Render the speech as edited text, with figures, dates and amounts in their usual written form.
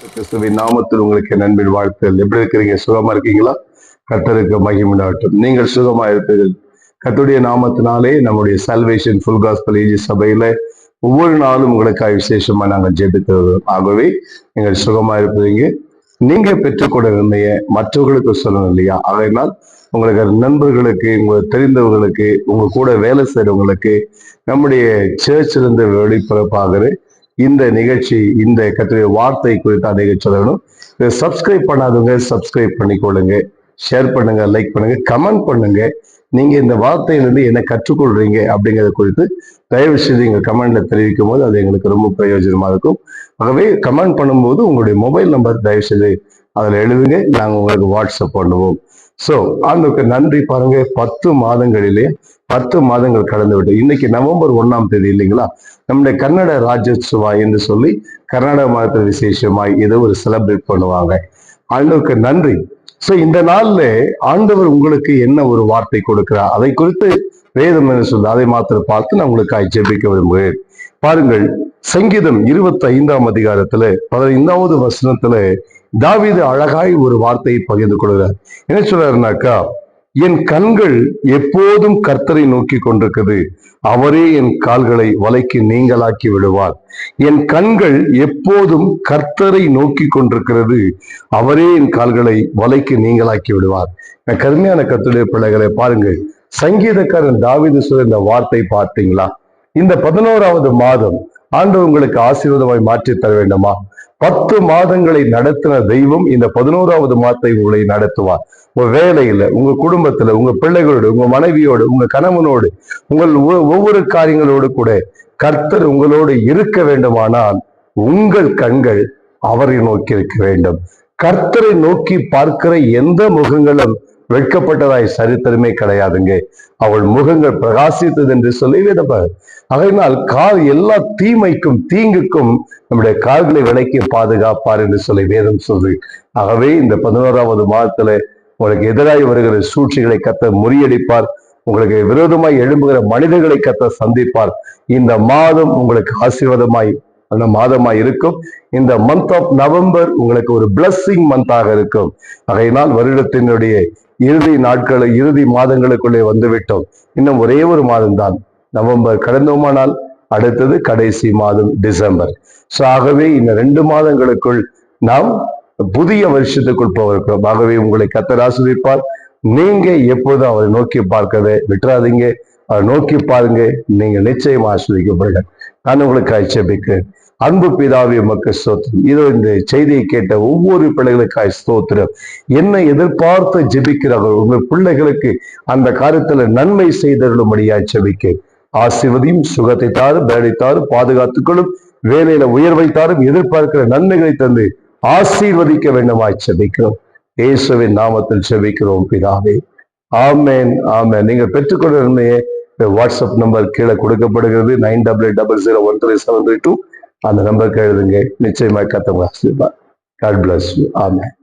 கிறிஸ்துவின் நாமத்தில் உங்களுக்கு நண்பின் வாழ்த்துகள். எப்படி இருக்கிறீங்க? சுகமா இருக்கீங்களா? கர்த்தருக்கு மகிமையாகட்டும். நீங்கள் சுகமா இருப்பீர்கள். கர்த்தருடைய நாமத்தினாலே நம்முடைய சால்வேஷன் ஃபுல் காஸ்பல் ஏஜி சபையில ஒவ்வொரு நாளும் உங்களுக்காக விசேஷமா நாங்கள் ஜெபிக்கிறது. ஆகவே நீங்கள் சுகமா இருப்பீங்க. நீங்க பெற்றுக்கொண்ட நன்மையை மற்றவர்களுக்கு சொல்லணும் இல்லையா? அதனால் உங்களுக்கு நண்பர்களுக்கு, உங்களுக்கு தெரிந்தவர்களுக்கு, உங்க கூட வேலை செய்யறவங்களுக்கு நம்முடைய சர்ச்சிலிருந்து வெளிப்பரப்பாகிற இந்த நிகழ்ச்சி, இந்த கர்த்தருடைய வார்த்தை குறித்து அதிக சொல்லணும். இதை சப்ஸ்கிரைப் பண்ணாதவங்க சப்ஸ்கிரைப் பண்ணிக்கொள்ளுங்க, ஷேர் பண்ணுங்க, லைக் பண்ணுங்க, கமெண்ட் பண்ணுங்க. நீங்க இந்த வார்த்தையிலிருந்து என்ன கற்றுக்கொள்றீங்க அப்படிங்கிறத குறித்து தயவு செய்து எங்க கமெண்ட்ல தெரிவிக்கும் போது அது எங்களுக்கு ரொம்ப பிரயோஜனமா இருக்கும். ஆகவே கமெண்ட் பண்ணும்போது உங்களுடைய மொபைல் நம்பர் தயவு செய்து அதில் எழுதுங்க, நாங்கள் உங்களுக்கு வாட்ஸ்அப் பண்ணுவோம். ஸோ ஆண்டுக்கு நன்றி. பாருங்க, 10 மாதங்களிலே 10 மாதங்கள் கடந்து விட்டு இன்னைக்கு நவம்பர் 1ஆம் தேதி இல்லைங்களா? நம்முடைய கன்னட ராஜோத்சவா என்று சொல்லி கர்நாடக மாதத்தில் விசேஷமாய் ஏதோ ஒரு செலிப்ரேட் பண்ணுவாங்க. ஆண்டவருக்கு நன்றி. சோ இந்த நாள்ல ஆண்டவர் உங்களுக்கு என்ன ஒரு வார்த்தை கொடுக்கிறார், அதை குறித்து வேதம் என்ன சொல்லுது, அதை மாத்திரம் பார்த்து நான் உங்களுக்கு ஜெபிக்க விரும்புகிறேன். பாருங்கள், சங்கீதம் 25ஆம் அதிகாரத்துல 15வது வசனத்துல தாவீது அழகாய் ஒரு வார்த்தையை பகிர்ந்து கொள்கிறார். என்ன சொல்றாருனாக்கா, என் கண்கள் எப்போதும் கர்த்தரை நோக்கி கொண்டிருக்குது, அவரே என் கால்களை வலைக்கு நீங்களாக்கி விடுவார். என் கண்கள் எப்போதும் கர்த்தரை நோக்கி கொண்டிருக்கிறது, அவரே என் கால்களை வலைக்கு நீங்களாக்கி விடுவார். கருமையான கர்த்தருடைய பிள்ளைகளை பாருங்கள், சங்கீதக்காரன் தாவீது சொல்ற இந்த வார்த்தை பார்த்தீங்களா? இந்த 11வது மாதம் ஆண்டவர் உங்களுக்கு ஆசீர்வாதமாய் மாற்றி தர வேண்டுமா? 10 மாதங்களை நடத்தின தெய்வம் இந்த 11வது மாதத்தை உங்களை நடத்துவார். உங்க வேலையில, உங்க குடும்பத்துல, உங்க பிள்ளைகளோடு, உங்க மனைவியோடு, உங்க கணவனோடு, உங்கள் ஒவ்வொரு காரியங்களோடு கூட கர்த்தர் உங்களோடு இருக்க வேண்டுமானால் உங்கள் கண்கள் அவரை நோக்கி இருக்க வேண்டும். கர்த்தரை நோக்கி பார்க்கிற எந்த முகங்களும் வெட்கப்பட்டதாய் சரித்திரமே கிடையாதுங்க. அவள் முகங்கள் பிரகாசித்தது என்று சொல்லி வேதப்பார். அதனால் எல்லா தீமைக்கும் தீங்குக்கும் நம்முடைய கால்களை விலைக்கு பாதுகாப்பார் என்று சொல்லி வேதம் சொல்லு. ஆகவே இந்த 11வது மாதத்துல உங்களுக்கு எதிராக வருகிற சூழ்ச்சிகளை கர்த்தர் முறியடிப்பார். உங்களுக்கு விரோதமாய் எழும்புகிற மனிதர்களை கர்த்தர் சந்திப்பார். இந்த மாதம் உங்களுக்கு ஆசீர்வாதமாய் அந்த மாதமாய் இருக்கும். இந்த மந்த் ஆஃப் நவம்பர் உங்களுக்கு ஒரு பிளஸ்ஸிங் மந்தாக இருக்கும். ஆகையினால் வருடத்தினுடைய இறுதி மாதங்களுக்குள்ளே வந்துவிட்டோம். இன்னும் ஒரே ஒரு மாதம் தான் நவம்பர். கடந்தோமானால் அடுத்தது கடைசி மாதம் டிசம்பர். ஸோ ஆகவே இந்த 2 மாதங்களுக்குள் நாம் புதிய வருஷத்துக்குள் போகிறோம். ஆகவே உங்களை கர்த்தர் ஆசீர்வதிப்பார். நீங்க எப்போதும் அவரை நோக்கி பார்க்கவே விட்டுறாதீங்க. அவரை நோக்கி பாருங்க, நீங்க நிச்சயம் ஆசீர்வதிக்கப்படுங்க. நான் உங்களுக்கு ஜெபிக்கிறேன். அன்பு பிதாவே, உமக்கு ஸ்தோத்திரம். இதோ இந்த செய்தியை கேட்ட ஒவ்வொரு பிள்ளைகளுக்காய் ஸ்தோத்திரம். என்ன எதிர்பார்த்து ஜெபிக்கிறார்கள் உங்கள் பிள்ளைகளுக்கு அந்த காரியத்துல நன்மை செய்தருளும்படியாய் ஜெபிக்கிறேன். ஆசீர்வதியும், சுகத்தை தாரும், வேலை தாரும், பாதுகாத்துக்களும், வேலையில உயர்வை தாரும், எதிர்பார்க்கிற நன்மைகளை தந்து ஆசீர்வதிக்க வேண்டுமாய் ஜெபிக்கிறோம். இயேசுவின் நாமத்தில் ஜெபிக்கிறோம் பிதாவே. ஆமென், ஆமென். நீங்க பெற்றுக்கொண்ட நன்மையை வாட்ஸ்அப் நம்பர் கீழே கொடுக்கப்படுகிறது. 9800137732. அந்த நம்பருக்கு எழுதுங்க. நிச்சயமாக கர்த்தர் ஆசீர்வதிப்பார். God bless you. ஆமென்.